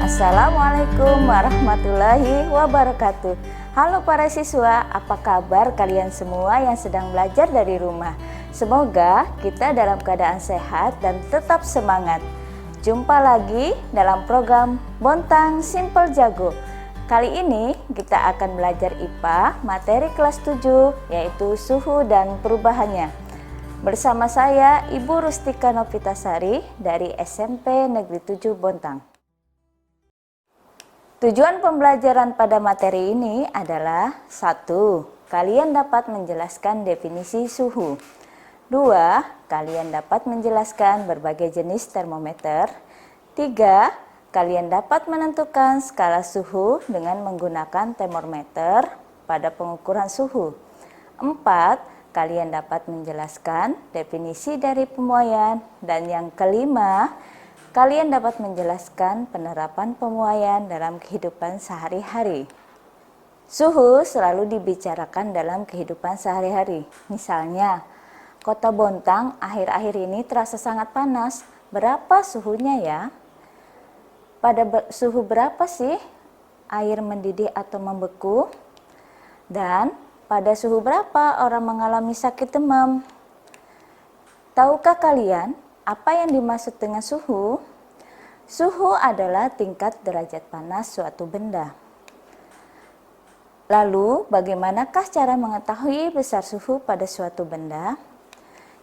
Assalamualaikum warahmatullahi wabarakatuh. Halo para siswa, apa kabar kalian semua yang sedang belajar dari rumah? Semoga kita dalam keadaan sehat dan tetap semangat. Jumpa lagi dalam program Bontang Simple Jago. Kali ini kita akan belajar IPA materi kelas 7, yaitu suhu dan perubahannya. Bersama saya Ibu Rustika Novitasari dari SMP Negeri 7 Bontang. Tujuan pembelajaran pada materi ini adalah 1. Kalian dapat menjelaskan definisi suhu. 2. Kalian dapat menjelaskan berbagai jenis termometer. 3. Kalian dapat menentukan skala suhu dengan menggunakan termometer pada pengukuran suhu. 4. Kalian dapat menjelaskan definisi dari pemuaian. Dan yang kelima, kalian dapat menjelaskan penerapan pemuaian dalam kehidupan sehari-hari. Suhu selalu dibicarakan dalam kehidupan sehari-hari. Misalnya, Kota Bontang akhir-akhir ini terasa sangat panas. Berapa suhunya ya? Pada suhu berapa sih air mendidih atau membeku? Dan pada suhu berapa orang mengalami sakit demam? Tahukah kalian apa yang dimaksud dengan suhu? Suhu adalah tingkat derajat panas suatu benda. Lalu, bagaimanakah cara mengetahui besar suhu pada suatu benda?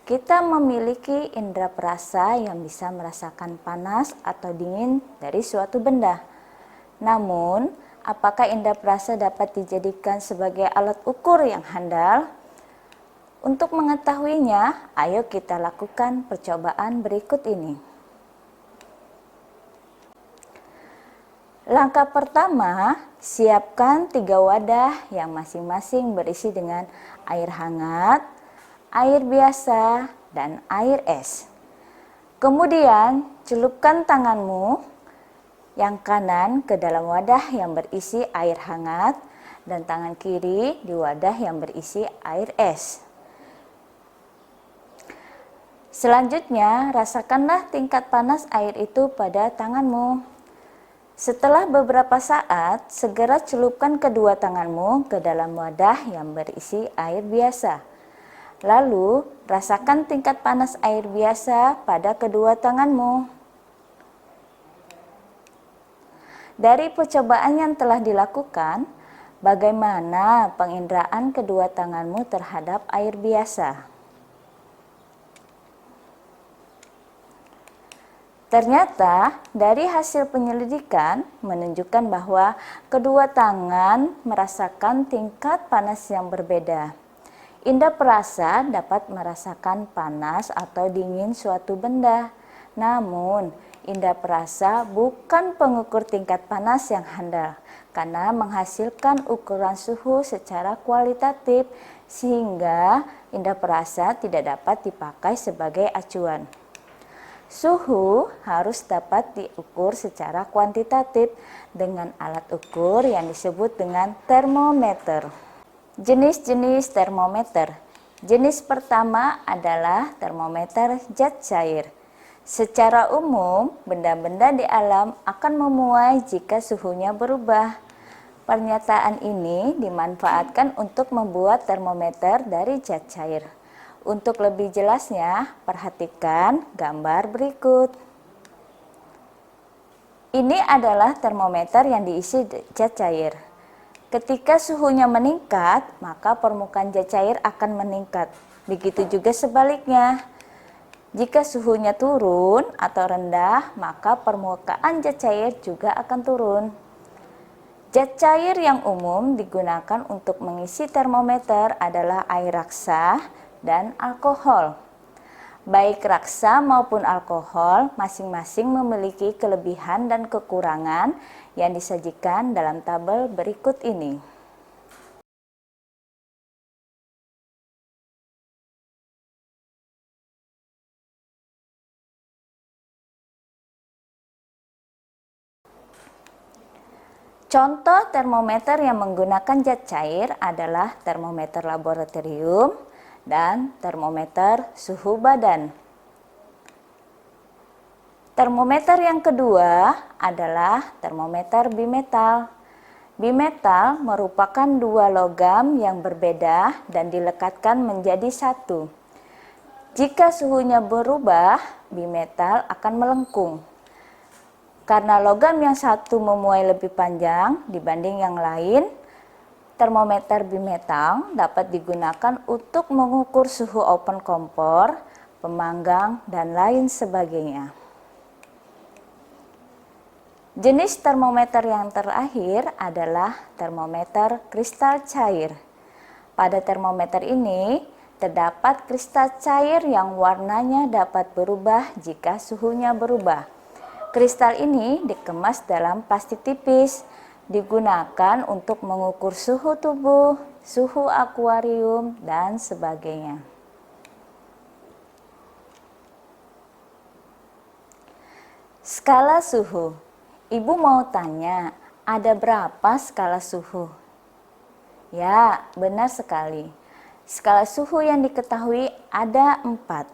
Kita memiliki indera perasa yang bisa merasakan panas atau dingin dari suatu benda. Namun, apakah indera perasa dapat dijadikan sebagai alat ukur yang handal? Untuk mengetahuinya, ayo kita lakukan percobaan berikut ini. Langkah pertama, siapkan 3 wadah yang masing-masing berisi dengan air hangat, air biasa, dan air es. Kemudian, celupkan tanganmu yang kanan ke dalam wadah yang berisi air hangat dan tangan kiri di wadah yang berisi air es. Selanjutnya, rasakanlah tingkat panas air itu pada tanganmu. Setelah beberapa saat, segera celupkan kedua tanganmu ke dalam wadah yang berisi air biasa. Lalu, rasakan tingkat panas air biasa pada kedua tanganmu. Dari percobaan yang telah dilakukan, bagaimana penginderaan kedua tanganmu terhadap air biasa? Ternyata dari hasil penyelidikan menunjukkan bahwa kedua tangan merasakan tingkat panas yang berbeda. Indera perasa dapat merasakan panas atau dingin suatu benda. Namun, indera perasa bukan pengukur tingkat panas yang handal karena menghasilkan ukuran suhu secara kualitatif sehingga indera perasa tidak dapat dipakai sebagai acuan. Suhu harus dapat diukur secara kuantitatif dengan alat ukur yang disebut dengan termometer. Jenis-jenis termometer. Jenis pertama adalah termometer zat cair. Secara umum, benda-benda di alam akan memuai jika suhunya berubah. Pernyataan ini dimanfaatkan untuk membuat termometer dari zat cair. Untuk lebih jelasnya, perhatikan gambar berikut. Ini adalah termometer yang diisi zat cair. Ketika suhunya meningkat, maka permukaan zat cair akan meningkat. Begitu juga sebaliknya. Jika suhunya turun atau rendah, maka permukaan zat cair juga akan turun. Zat cair yang umum digunakan untuk mengisi termometer adalah air raksa dan alkohol. Baik raksa maupun alkohol masing-masing memiliki kelebihan dan kekurangan yang disajikan dalam tabel berikut ini. Contoh termometer yang menggunakan zat cair adalah termometer laboratorium dan termometer suhu badan. Termometer yang kedua adalah termometer bimetal. Bimetal merupakan dua logam yang berbeda dan dilekatkan menjadi satu. Jika suhunya berubah, bimetal akan melengkung. Karena logam yang satu memuai lebih panjang dibanding yang lain, termometer bimetal dapat digunakan untuk mengukur suhu open kompor, pemanggang, dan lain sebagainya. Jenis termometer yang terakhir adalah termometer kristal cair. Pada termometer ini, terdapat kristal cair yang warnanya dapat berubah jika suhunya berubah. Kristal ini dikemas dalam plastik tipis, digunakan untuk mengukur suhu tubuh, suhu akuarium, dan sebagainya. Skala suhu. Ibu mau tanya, ada berapa skala suhu? Ya, benar sekali. Skala suhu yang diketahui ada 4.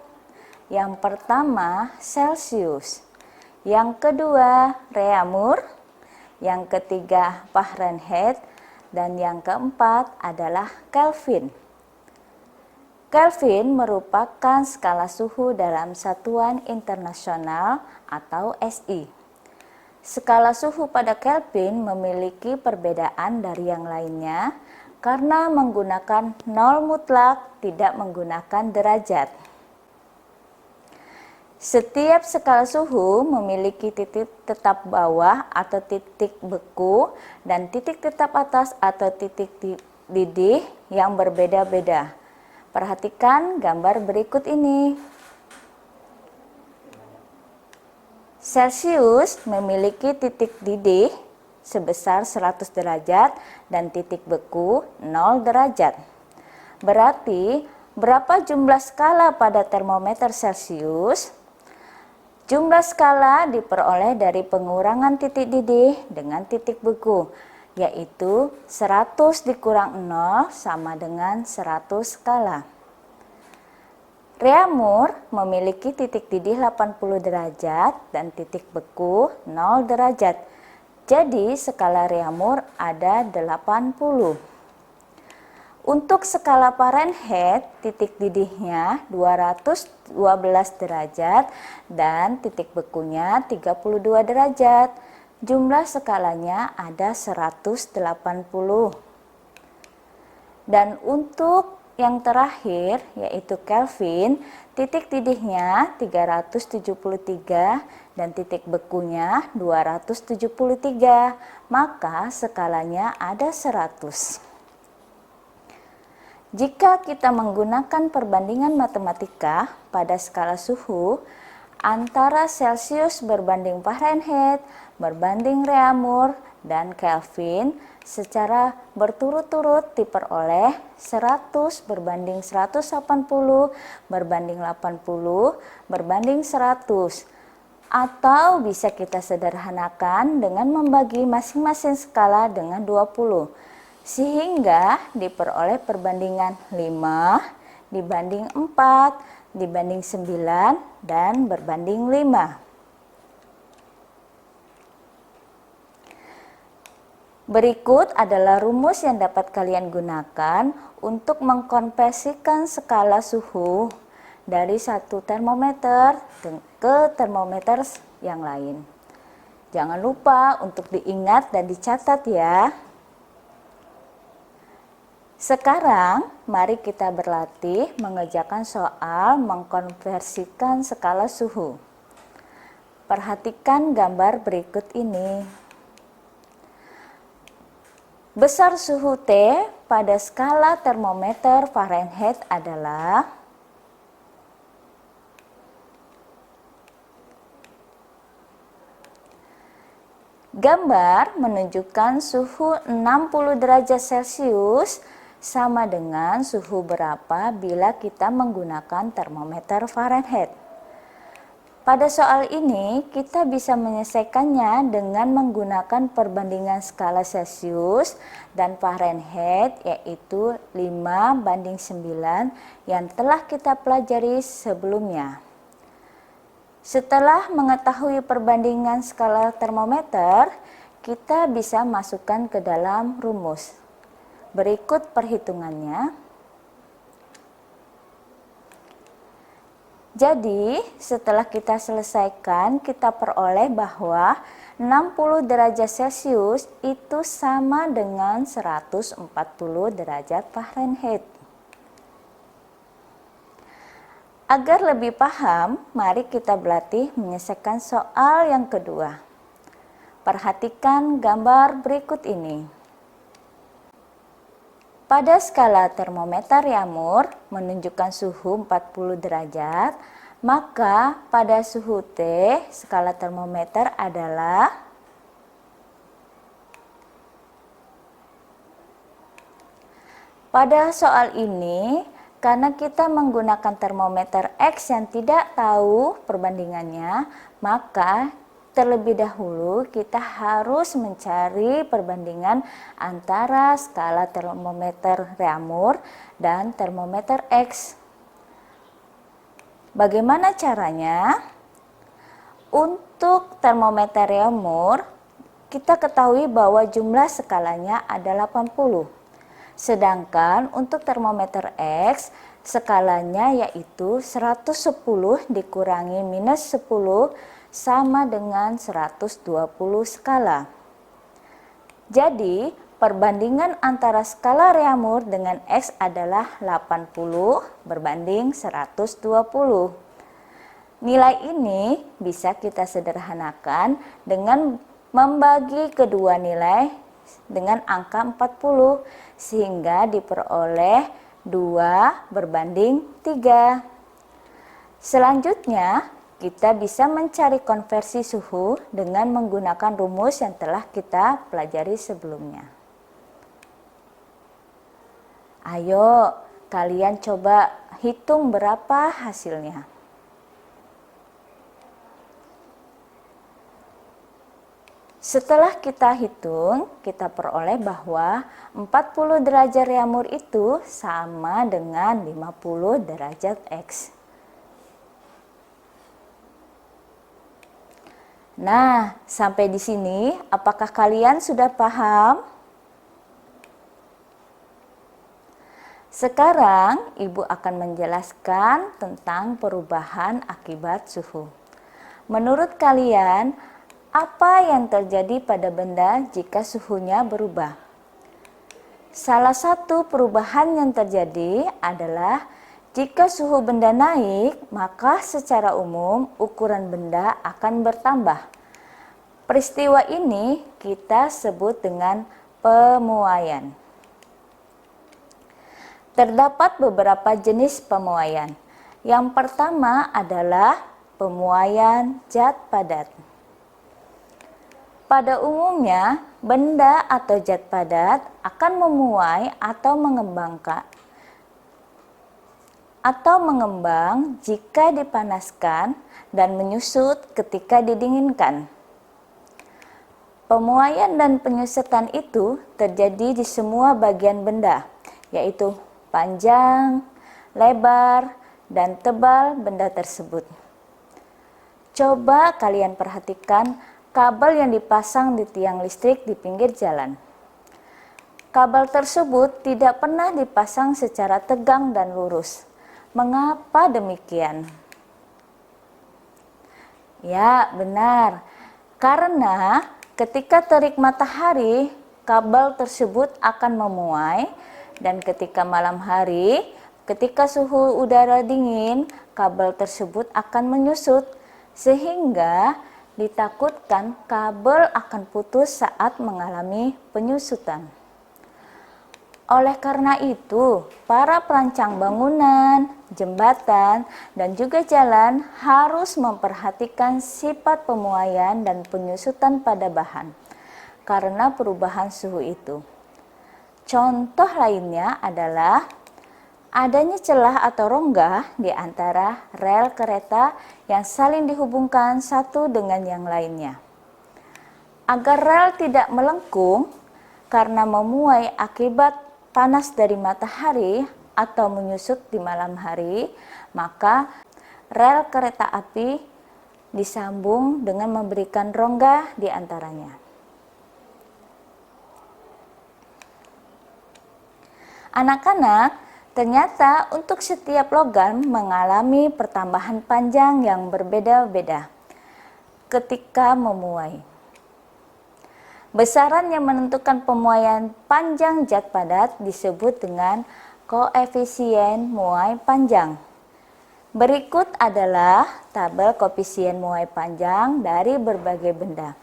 Yang pertama, Celsius. Yang kedua, Reaumur. Yang ketiga, Fahrenheit. Dan yang keempat adalah Kelvin. Kelvin merupakan skala suhu dalam Satuan Internasional atau SI. Skala suhu pada Kelvin memiliki perbedaan dari yang lainnya karena menggunakan nol mutlak, tidak menggunakan derajat. Setiap skala suhu memiliki titik tetap bawah atau titik beku dan titik tetap atas atau titik didih yang berbeda-beda. Perhatikan gambar berikut ini. Celsius memiliki titik didih sebesar 100 derajat dan titik beku 0 derajat. Berarti berapa jumlah skala pada termometer Celsius? Jumlah skala diperoleh dari pengurangan titik didih dengan titik beku, yaitu 100 dikurang 0 sama dengan 100 skala. Reaumur memiliki titik didih 80 derajat dan titik beku 0 derajat. Jadi skala Reaumur ada 80. Untuk skala Fahrenheit, titik didihnya 212 derajat dan titik bekunya 32 derajat. Jumlah skalanya ada 180. Dan untuk yang terakhir yaitu Kelvin, titik didihnya 373 dan titik bekunya 273, maka skalanya ada 100. Jika kita menggunakan perbandingan matematika pada skala suhu antara Celsius berbanding Fahrenheit, berbanding Reaumur, dan Kelvin, secara berturut-turut diperoleh 100 berbanding 180 berbanding 80 berbanding 100, atau bisa kita sederhanakan dengan membagi masing-masing skala dengan 20 sehingga diperoleh perbandingan 5 dibanding 4 dibanding 9 dan berbanding 5. Berikut adalah rumus yang dapat kalian gunakan untuk mengkonversikan skala suhu dari satu termometer ke termometer yang lain. Jangan lupa untuk diingat dan dicatat ya. Sekarang mari kita berlatih mengerjakan soal mengkonversikan skala suhu. Perhatikan gambar berikut ini. Besar suhu T pada skala termometer Fahrenheit adalah gambar menunjukkan suhu 60 derajat Celcius sama dengan suhu berapa bila kita menggunakan termometer Fahrenheit. Pada soal ini, kita bisa menyelesaikannya dengan menggunakan perbandingan skala Celsius dan Fahrenheit, yaitu 5:9 yang telah kita pelajari sebelumnya. Setelah mengetahui perbandingan skala termometer, kita bisa masukkan ke dalam rumus. Berikut perhitungannya. Jadi, setelah kita selesaikan, kita peroleh bahwa 60 derajat Celcius itu sama dengan 140 derajat Fahrenheit. Agar lebih paham, mari kita berlatih menyelesaikan soal yang kedua. Perhatikan gambar berikut ini. Pada skala termometer Yamur menunjukkan suhu 40 derajat, maka pada suhu T skala termometer adalah pada soal ini, karena kita menggunakan termometer X yang tidak tahu perbandingannya, maka terlebih dahulu kita harus mencari perbandingan antara skala termometer Reaumur dan termometer X. Bagaimana caranya? Untuk termometer Reaumur, kita ketahui bahwa jumlah skalanya ada 80. Sedangkan untuk termometer X, skalanya yaitu 110 dikurangi minus 10 sama dengan 120 skala. Jadi, perbandingan antara skala Reaumur dengan X adalah 80 berbanding 120. Nilai ini bisa kita sederhanakan dengan membagi kedua nilai dengan angka 40 sehingga diperoleh 2 berbanding 3. Selanjutnya, kita bisa mencari konversi suhu dengan menggunakan rumus yang telah kita pelajari sebelumnya. Ayo, kalian coba hitung berapa hasilnya. Setelah kita hitung, kita peroleh bahwa 40 derajat Reaumur itu sama dengan 50 derajat X. Nah, sampai di sini, apakah kalian sudah paham? Sekarang, Ibu akan menjelaskan tentang perubahan akibat suhu. Menurut kalian, apa yang terjadi pada benda jika suhunya berubah? Salah satu perubahan yang terjadi adalah jika suhu benda naik, maka secara umum ukuran benda akan bertambah. Peristiwa ini kita sebut dengan pemuaian. Terdapat beberapa jenis pemuaian. Yang pertama adalah pemuaian zat padat. Pada umumnya, benda atau zat padat akan memuai atau mengembang jika dipanaskan dan menyusut ketika didinginkan. Pemuaian dan penyusutan itu terjadi di semua bagian benda, yaitu panjang, lebar, dan tebal benda tersebut. Coba kalian perhatikan kabel yang dipasang di tiang listrik di pinggir jalan. Kabel tersebut tidak pernah dipasang secara tegang dan lurus. Mengapa demikian? Ya, benar. Karena ketika terik matahari, kabel tersebut akan memuai, dan ketika malam hari, ketika suhu udara dingin, kabel tersebut akan menyusut, sehingga ditakutkan kabel akan putus saat mengalami penyusutan. Oleh karena itu, para perancang bangunan, jembatan, dan juga jalan harus memperhatikan sifat pemuaian dan penyusutan pada bahan karena perubahan suhu itu. Contoh lainnya adalah adanya celah atau rongga di antara rel kereta yang saling dihubungkan satu dengan yang lainnya. Agar rel tidak melengkung karena memuai akibat panas dari matahari atau menyusut di malam hari, maka rel kereta api disambung dengan memberikan rongga di antaranya. Anak-anak, ternyata untuk setiap logam mengalami pertambahan panjang yang berbeda-beda ketika memuai. Besaran yang menentukan pemuaian panjang zat padat disebut dengan koefisien muai panjang. Berikut adalah tabel koefisien muai panjang dari berbagai benda.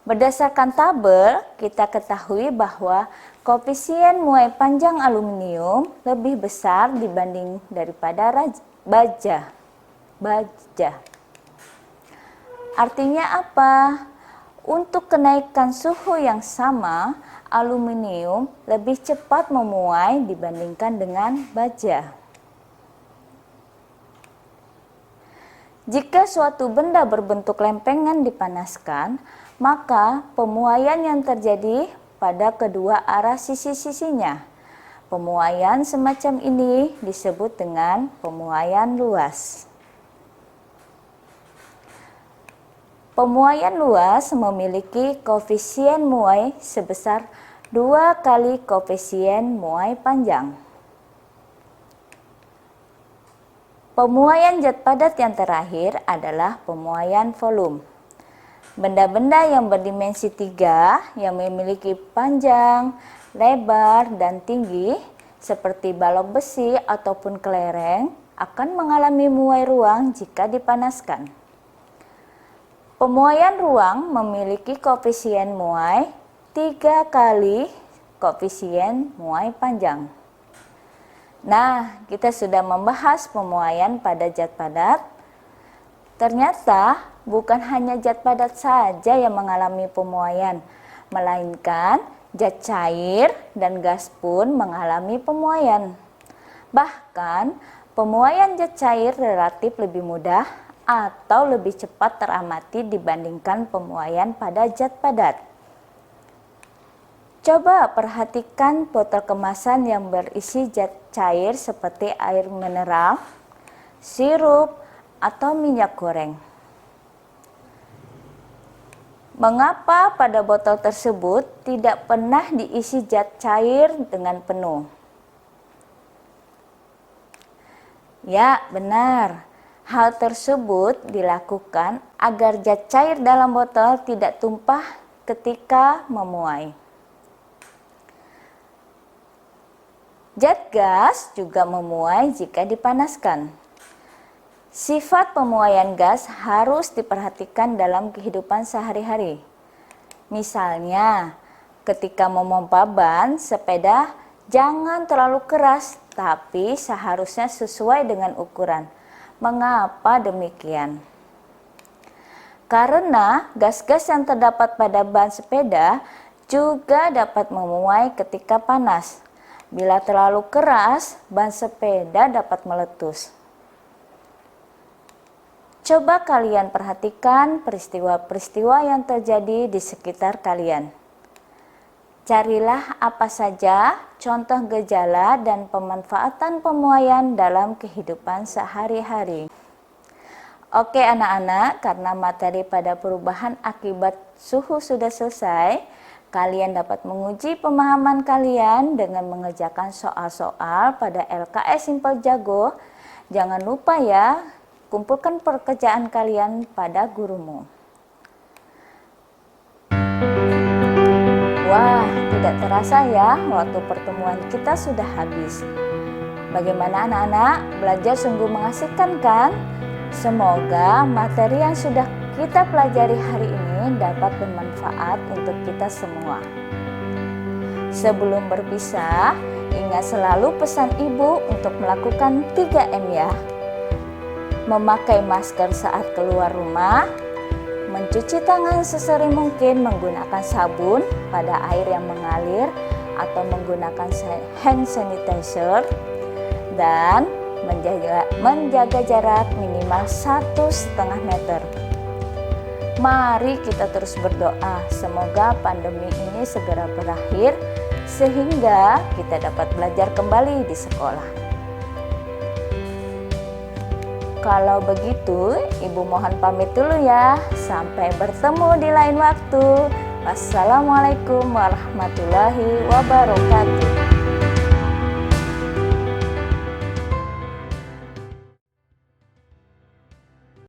Berdasarkan tabel, kita ketahui bahwa koefisien muai panjang aluminium lebih besar dibanding daripada baja. Artinya apa? Untuk kenaikan suhu yang sama, aluminium lebih cepat memuai dibandingkan dengan baja. Jika suatu benda berbentuk lempengan dipanaskan, maka pemuaian yang terjadi pada kedua arah sisi-sisinya. Pemuaian semacam ini disebut dengan pemuaian luas. Pemuaian luas memiliki koefisien muai sebesar 2 kali koefisien muai panjang. Pemuaian zat padat yang terakhir adalah pemuaian volume. Benda-benda yang berdimensi 3 yang memiliki panjang, lebar, dan tinggi seperti balok besi ataupun kelereng akan mengalami muai ruang jika dipanaskan. Pemuaian ruang memiliki koefisien muai 3 kali koefisien muai panjang. Nah, kita sudah membahas pemuaian pada zat padat. Ternyata bukan hanya zat padat saja yang mengalami pemuaian, melainkan zat cair dan gas pun mengalami pemuaian. Bahkan, pemuaian zat cair relatif lebih mudah atau lebih cepat teramati dibandingkan pemuaian pada zat padat. Coba perhatikan botol kemasan yang berisi zat cair seperti air mineral, sirup, atau minyak goreng. Mengapa pada botol tersebut tidak pernah diisi zat cair dengan penuh? Ya, benar. Hal tersebut dilakukan agar zat cair dalam botol tidak tumpah ketika memuai. Zat gas juga memuai jika dipanaskan. Sifat pemuaian gas harus diperhatikan dalam kehidupan sehari-hari. Misalnya, ketika memompa ban sepeda, jangan terlalu keras, tapi seharusnya sesuai dengan ukuran. Mengapa demikian? Karena gas-gas yang terdapat pada ban sepeda juga dapat memuai ketika panas. Bila terlalu keras, ban sepeda dapat meletus. Coba kalian perhatikan peristiwa-peristiwa yang terjadi di sekitar kalian. Carilah apa saja contoh gejala dan pemanfaatan pemuaian dalam kehidupan sehari-hari. Oke anak-anak, karena materi pada perubahan akibat suhu sudah selesai, kalian dapat menguji pemahaman kalian dengan mengerjakan soal-soal pada LKS Simpel Jago. Jangan lupa ya, kumpulkan pekerjaan kalian pada gurumu. Wah, tidak terasa ya, waktu pertemuan kita sudah habis. Bagaimana anak-anak? Belajar sungguh mengasihkan kan? Semoga materi yang sudah kita pelajari hari ini dapat bermanfaat untuk kita semua. Sebelum berpisah, ingat selalu pesan ibu untuk melakukan 3M ya. Memakai masker saat keluar rumah, mencuci tangan sesering mungkin menggunakan sabun pada air yang mengalir atau menggunakan hand sanitizer, dan menjaga jarak minimal 1,5 meter. Mari kita terus berdoa, semoga pandemi ini segera berakhir sehingga kita dapat belajar kembali di sekolah. Kalau begitu, Ibu mohon pamit dulu ya. Sampai bertemu di lain waktu. Wassalamualaikum warahmatullahi wabarakatuh.